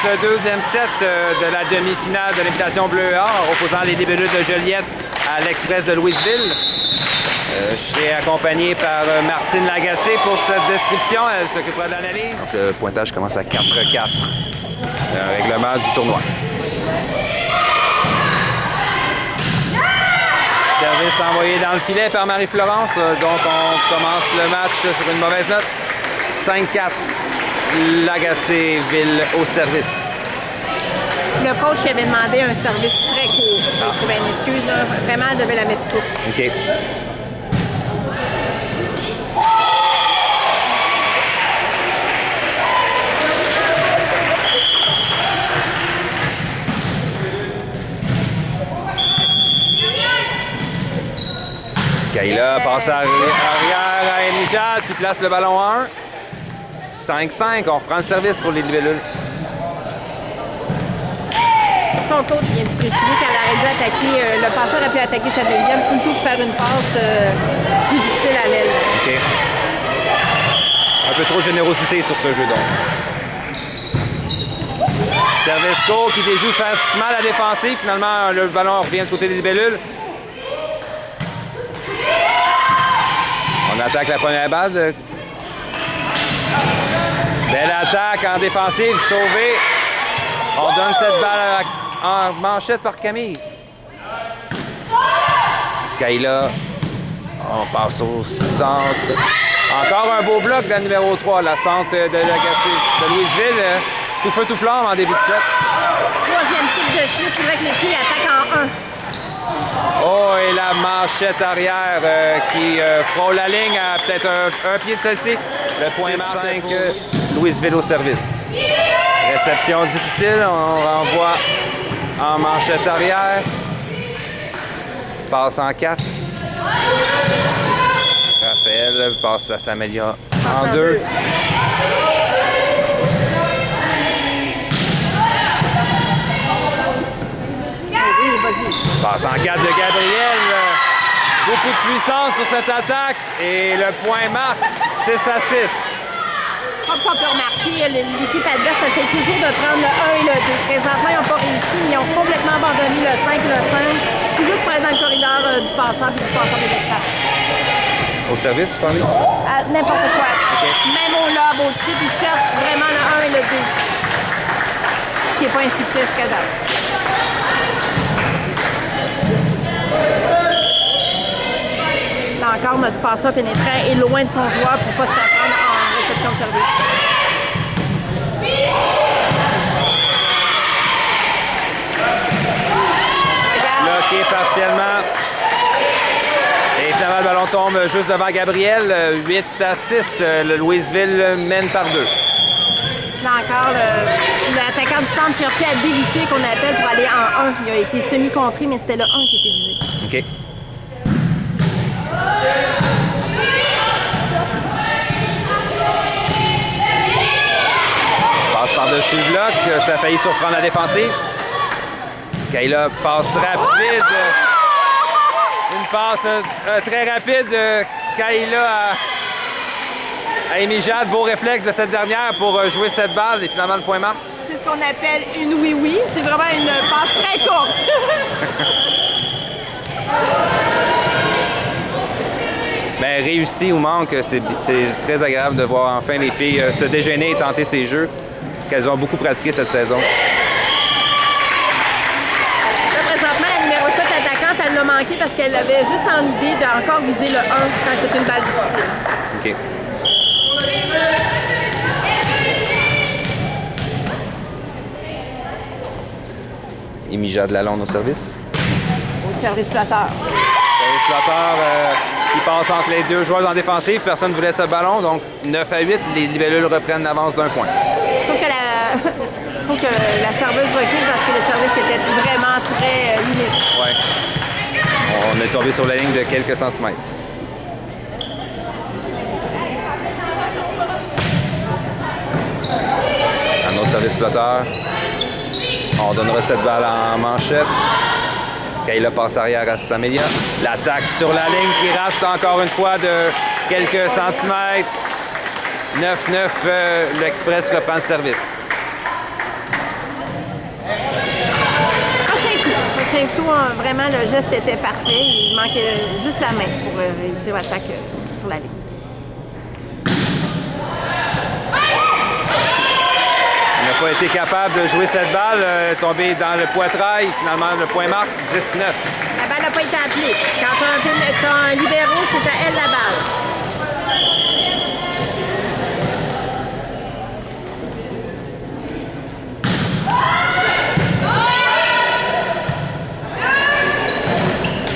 ce deuxième set de la demi-finale de l'Invitation Bleu et Or, opposant les Libellules de Joliette à l'Express de Louisville. Je serai accompagné par Martine Lagacé pour cette description. Elle s'occupera de l'analyse. Le pointage commence à 4-4. Le règlement du tournoi. Service envoyé dans le filet par Marie-Florence. Donc, on commence le match sur une mauvaise note. 5-4. Lagacé-Ville au service. Le coach avait demandé un service très court. Je trouvais une excuse. Là. Vraiment, elle devait la mettre courte. OK. Kayla passe arrière à Émile qui place le ballon 1. 5-5, on reprend le service pour les Libellules. Son coach vient de préciser qu'elle aurait dû attaquer, le passeur aurait pu attaquer sa deuxième plutôt que faire une passe plus difficile à l'aile. OK. Un peu trop de générosité sur ce jeu donc. Service court qui déjoue pratiquement la défensive. Finalement, le ballon revient du côté des Libellules. On attaque la première balle. Belle attaque en défensive, sauvée. On donne cette balle en manchette par Camille. Kayla. On passe au centre. Encore un beau bloc de la numéro 3, la centre de Lagacé de Louisville. Tout feu, tout flamme en début de set. Troisième type de suite, il faudrait que les filles attaquent en 1. Oh, et la manchette arrière qui frôle la ligne à peut-être un pied de celle-ci. Le point marque 5, Louisville au service. Réception difficile, on renvoie en manchette arrière. Passe en 4. Raphaël passe à Samélia en 2. Passe en 4 de Gabriel. Beaucoup de puissance sur cette attaque. Et le point marque 6-6. Comme on peut remarquer, l'équipe adverse essaie toujours de prendre le 1 et le 2. Présentement, ils n'ont pas réussi. Ils ont complètement abandonné le 5 et le 5. Tout juste pour être dans le corridor du passant et du passant de l'écran. Au service, vous parlez? N'importe quoi. Okay. Même au lob, au titre, ils cherchent vraiment le 1 et le 2. Ce qui n'est pas institué jusqu'à date. Là encore, notre passeur pénétrant est loin de son joueur pour ne pas se faire prendre en réception de service. Bloqué partiellement. Et finalement, le ballon tombe juste devant Gabriel. 8-6. Le Louisville mène par 2. Là encore, l'attaquant du centre cherchait à dévisser qu'on appelle pour aller en 1. Il a été semi-contré, mais c'était le 1 qui était visé. OK. Passe par-dessus le bloc. Ça a failli surprendre la défensive. Kayla passe rapide. Une passe très rapide de Kayla à Amy Jade. Beau réflexe de cette dernière pour jouer cette balle. Et finalement, le point marque. C'est ce qu'on appelle une oui-oui. C'est vraiment une passe très courte. Bien, réussi ou manque, c'est très agréable de voir enfin les filles se dégainer et tenter ces jeux qu'elles ont beaucoup pratiqué cette saison. Là, présentement, la numéro 7 attaquante, elle l'a manqué parce qu'elle avait juste en idée d'encore viser le 1 quand c'est une balle difficile. OK. Amy Jade Lalonde au service. Au service flatteur. Service flatteur qui passe entre les deux joueurs en défensive. Personne ne voulait ce ballon. Donc 9-8, les Libellules reprennent l'avance d'un point. Il faut que la serveuse recule parce que le service était vraiment très limite. Ouais. On est tombé sur la ligne de quelques centimètres. Un autre service flotteur. On donnera cette balle en manchette. Kayla passe arrière à Samélia. L'attaque sur la ligne qui rate encore une fois de quelques centimètres. 9-9, l'Express reprend le service. Shevchenko, vraiment, le geste était parfait. Il manquait juste la main pour réussir l'attaque sur la ligne. Il n'a pas été capable de jouer cette balle, tombé dans le poitrail. Finalement, le point marque 19. La balle n'a pas été appelée. Quand tu as un libéro, c'est à elle la balle.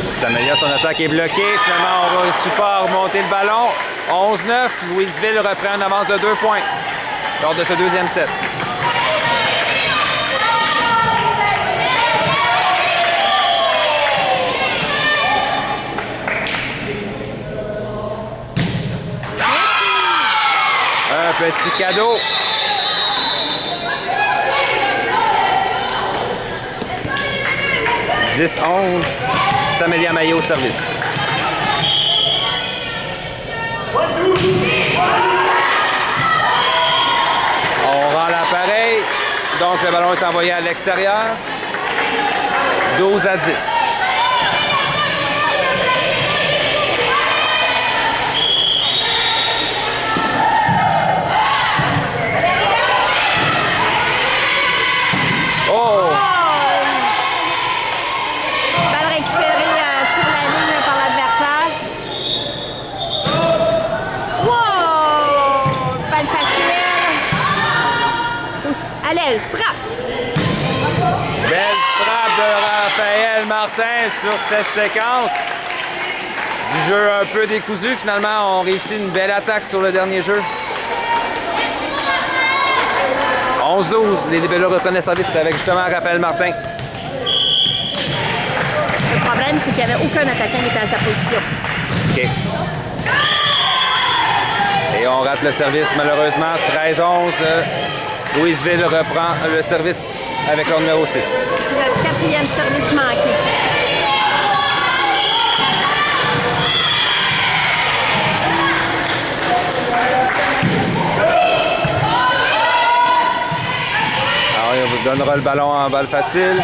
Samelia, son attaque est bloquée. Finalement, on ne réussit pas à remonter le ballon. 11-9. Louisville reprend une avance de 2 points lors de ce deuxième set. Un petit cadeau. « 10-11. Samelia Maillot au service. On rend l'appareil. Donc, le ballon est envoyé à l'extérieur. 12-10. Oh! Balle récupérée sur la ligne par l'adversaire. Wow! Balle facile. À l'aile, frappe! Belle frappe de Raphaël Martin sur cette séquence. Du jeu un peu décousu, finalement, on réussit une belle attaque sur le dernier jeu. 11-12, les libellos reprennent le service avec justement Raphaël Martin. Le problème, c'est qu'il n'y avait aucun attaquant qui était à sa position. OK. Et on rate le service, malheureusement. 13-11. Louisville reprend le service avec leur numéro 6. C'est le quatrième service manqué. Alors, on vous donnera le ballon en balle facile.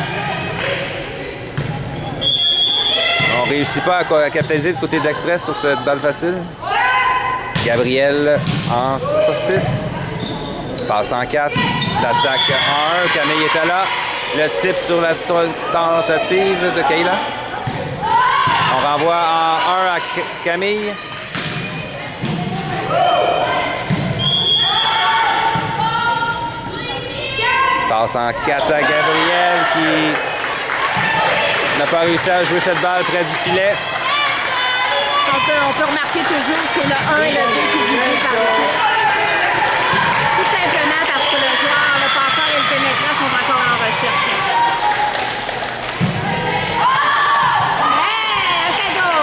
On ne réussit pas à capitaliser du côté de l'Express sur cette balle facile. Gabriel en 6. Passe en 4. L'attaque en 1. Camille est là. Le type sur la tentative de Kayla. On renvoie en 1 à Camille. Passe en 4 à Gabriel qui n'a pas réussi à jouer cette balle près du filet. On peut remarquer toujours que c'est le 1 et le 2 qui est visé par l'équipe. Tout simplement parce que le joueur, le passeur et le pénétrant sont encore en recherche. Hey, un cadeau!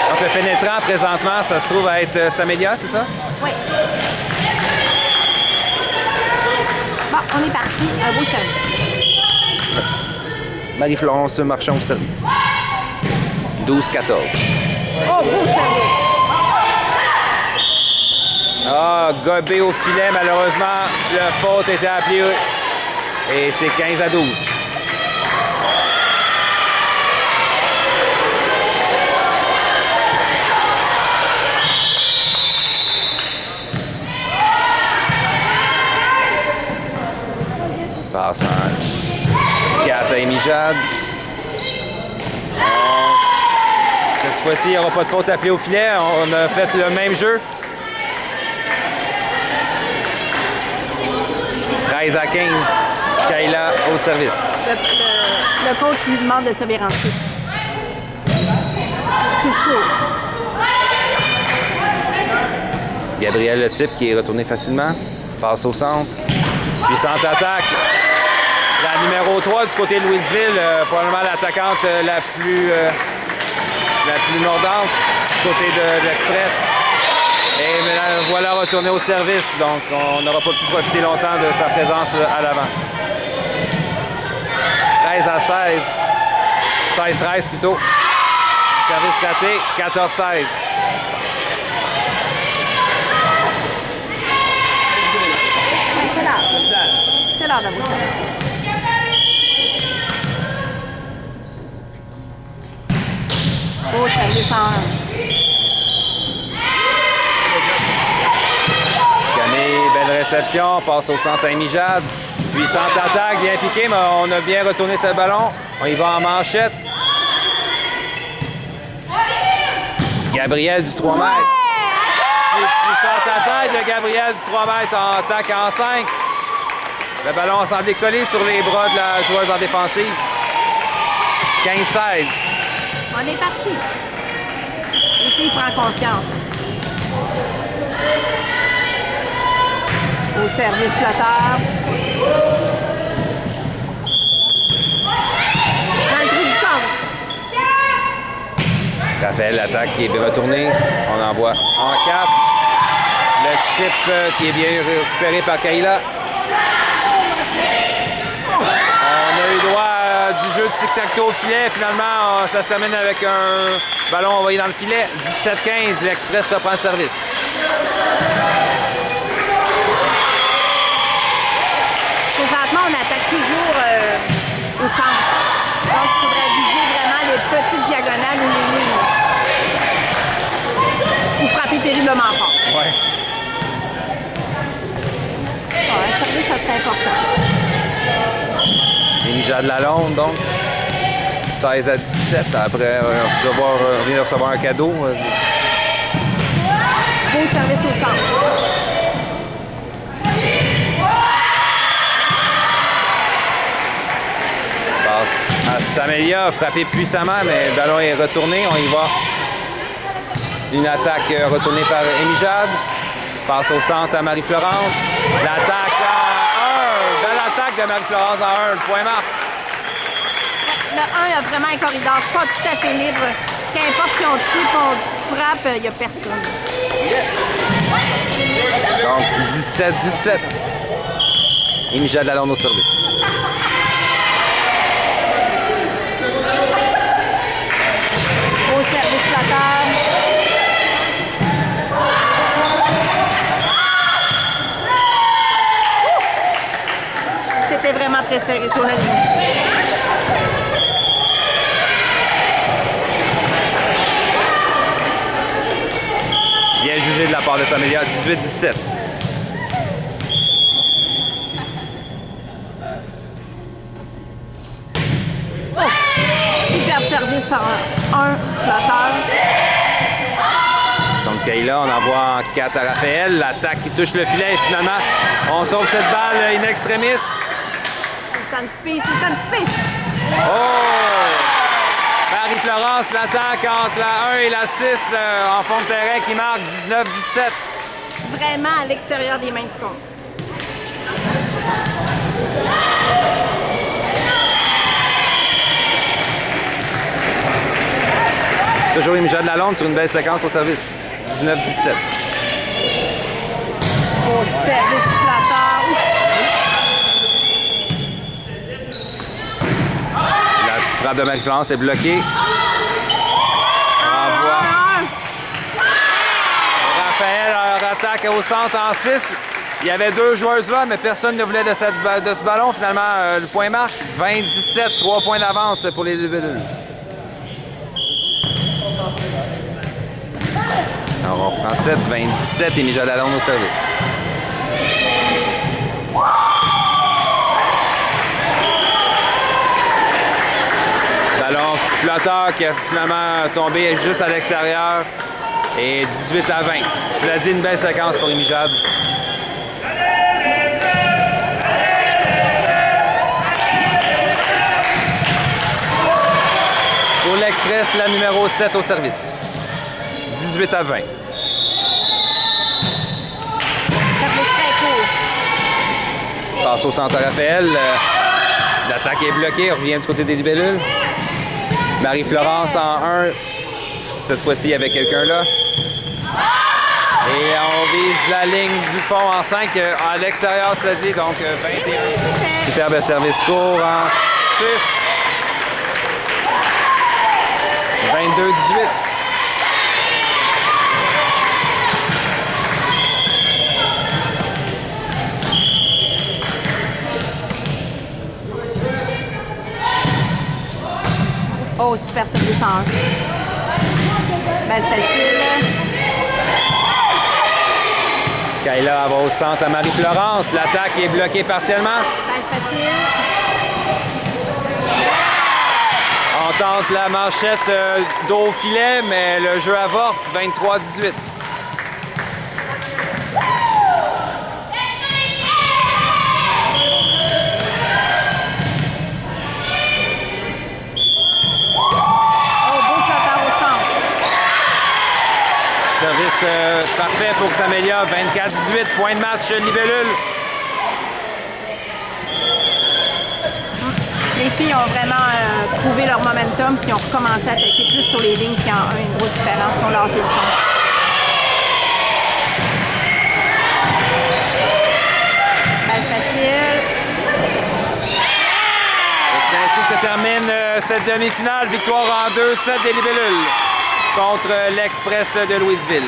Donc le pénétrant présentement, ça se trouve à être Samelia, c'est ça? Oui. Bon, on est parti. Un beau service. Marie-Florence Marchand au service. 12-14. Oh, beau service. Ah, gobé au filet, malheureusement, la faute était appelée et c'est 15-12. Passe en 4 à Amy Jade. Cette fois-ci, il n'y aura pas de faute appelée au filet. On a fait le même jeu. 13 à 15. Kayla au service. Le coach lui demande de servir en 6. 6 tours. Gabriel le type qui est retourné facilement. Passe au centre. Puissante attaque. La numéro 3 du côté de Louisville, probablement l'attaquante la plus mordante du côté de l'Express. Et voilà retourné au service, donc on n'aura pas pu profiter longtemps de sa présence à l'avant. 13 à 16. 16-13 plutôt. Service raté, 14-16. C'est l'heure. C'est l'heure d'avoir ça. Beau service en 1. Camille, belle réception, passe au centre à Émijade. Puissante attaque, bien piqué, mais on a bien retourné ce ballon. On y va en manchette. Gabriel du 3 mètres. Puissante attaque de Gabriel du 3 mètres en attaque en 5. Le ballon a semblé collé sur les bras de la joueuse en défensive. 15-16. On est parti. Les filles prennent confiance. Au service flatteur. Dans le trou du corps. Raphaël, l'attaque qui est retournée. On envoie en 4. Le type qui est bien récupéré par Kayla. On a eu droit du jeu de tic-tac-toe au filet. Finalement, ça se termine avec un ballon envoyé dans le filet. 17-15, l'Express reprend le service. Présentement, on attaque toujours au centre. Donc, il faudrait viser vraiment les petites diagonales ou les lignes. Ou frapper terriblement fort. Ouais. Un service, ça serait important. Émijade Lalonde, donc. 16 à 17. Après, on vient de recevoir un cadeau. Beau service au centre. Passe à Samélia, frappé puissamment, mais le ballon est retourné. On y va. Une attaque retournée par Émijade. Passe au centre à Marie-Florence. L'attaque en 1. Belle attaque de Marie-Florence en 1. Le point marque. Le 1, il y a vraiment un corridor pas tout à fait libre. Qu'importe si on tire, on frappe, il n'y a personne. Donc, 17-17. Émijade Lalonde au service. Au service flatteur. C'était vraiment très serré sur la ligne. Bien jugé de la part de Samélia, 18-17. Super service en 1 flatteur. Centre Kayla, on envoie en 4 à Raphaël. L'attaque qui touche le filet et finalement, on sauve cette balle in extremis. C'est un petit peu. Oh! Marie-Florence, l'attaque entre la 1 et la 6 en fond de terrain qui marque 19-17. Vraiment à l'extérieur des mains du compte. Toujours Émijade Lalonde sur une belle séquence au service. 19-17. Au service flatteur. La frappe de Marie-Florence est bloquée. Renvoi. Raphaël attaque au centre en 6. Il y avait 2 joueuses là, mais personne ne voulait de ce ballon. Finalement, le point marque. 20-17, 3 points d'avance pour les Libellules. Alors, on reprend 7, 27 et Émijade Lalonde au service. Ballon flotteur qui a finalement tombé juste à l'extérieur. Et 18 à 20. Cela dit, une belle séquence pour Émijade. Pour l'Express, la numéro 7 au service. 18 à 20. Ça fait très court. Passe au centre à Raphaël. L'attaque est bloquée. On revient du côté des Libellules. Marie-Florence en 1. Cette fois-ci, il y avait quelqu'un là. Et on vise la ligne du fond en 5 à l'extérieur, cela dit. Donc 21. Superbe service court en 6. 22-18. Oh, super service en 1. Balle facile. Kayla va au centre à Marie-Florence. L'attaque est bloquée partiellement. Balle facile. On tente la manchette dos au filet, mais le jeu avorte. 23-18. Service parfait pour Xamelia. 24-18. Point de match, Libellule. Les filles ont vraiment trouvé leur momentum puis ont recommencé à attaquer plus sur les lignes qui ont une grosse différence. Ils ont lâché le fond. Balle facile. C'est ainsi que se termine cette demi-finale. Victoire en 2-7 des Libellules contre l'Express de Louisville.